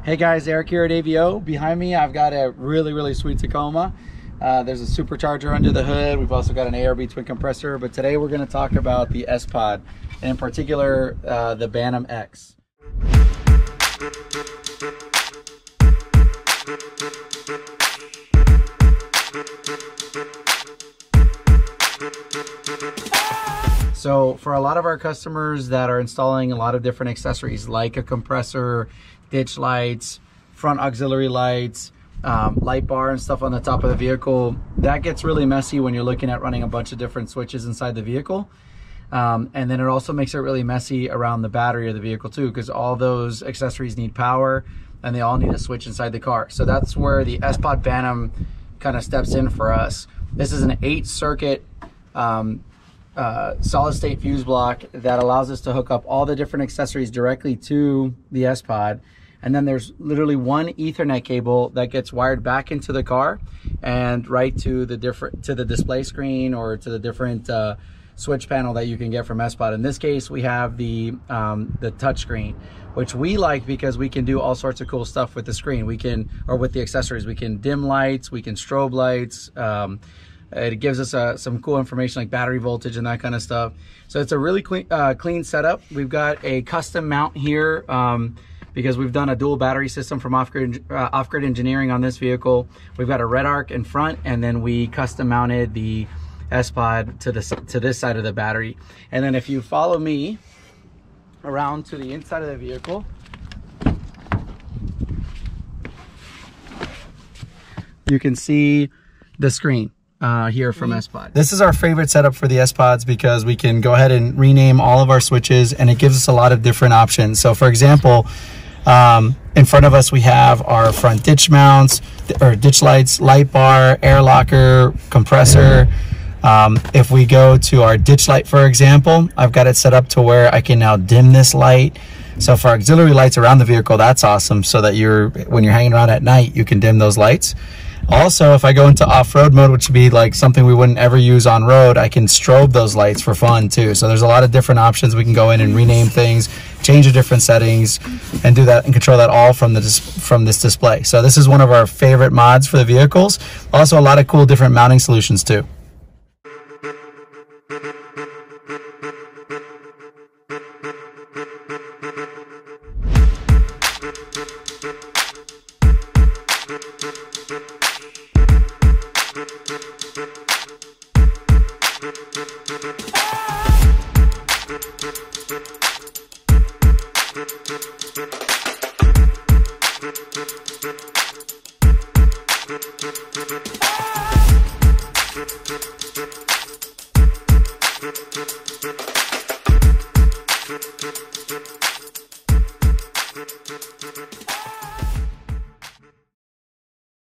Hey guys, Eric here at AVO. Behind me, I've got a really sweet Tacoma. There's a supercharger under the hood. We've also got an ARB twin compressor, but today we're going to talk about the SPOD, and in particular, the Bantam X. So for a lot of our customers that are installing a lot of different accessories like a compressor, ditch lights, front auxiliary lights, light bar and stuff on the top of the vehicle, that gets really messy when you're looking at running a bunch of different switches inside the vehicle. And then it also makes it really messy around the battery of the vehicle too, because all those accessories need power and they all need a switch inside the car. So that's where the SPOD Bantam kind of steps in for us. This is an 8-circuit solid state fuse block that allows us to hook up all the different accessories directly to the SPOD. And then there's literally one Ethernet cable that gets wired back into the car and right to the display screen or to the different switch panel that you can get from SPOD. In this case, we have the touch screen, which we like because we can do all sorts of cool stuff with the screen. We can, or with the accessories, we can dim lights, we can strobe lights. It gives us some cool information like battery voltage and that kind of stuff. So it's a really clean setup. We've got a custom mount here because we've done a dual battery system from off-grid engineering on this vehicle. We've got a red arc in front, and then we custom mounted the SPOD to this side of the battery. And then if you follow me around to the inside of the vehicle, you can see the screen here from SPOD. This is our favorite setup for the SPODs because we can go ahead and rename all of our switches, and it gives us a lot of different options. So for example, in front of us we have our front ditch mounts, or ditch lights, light bar, air locker, compressor. If we go to our ditch light, for example, I've got it set up to where I can now dim this light. So for auxiliary lights around the vehicle, that's awesome, so that when you're hanging around at night, you can dim those lights. Also, if I go into off-road mode, which would be like something we wouldn't ever use on road, I can strobe those lights for fun too. So there's a lot of different options. We can go in and rename things, change the different settings, and do that and control that all from this display. So this is one of our favorite mods for the vehicles. Also, a lot of cool different mounting solutions too.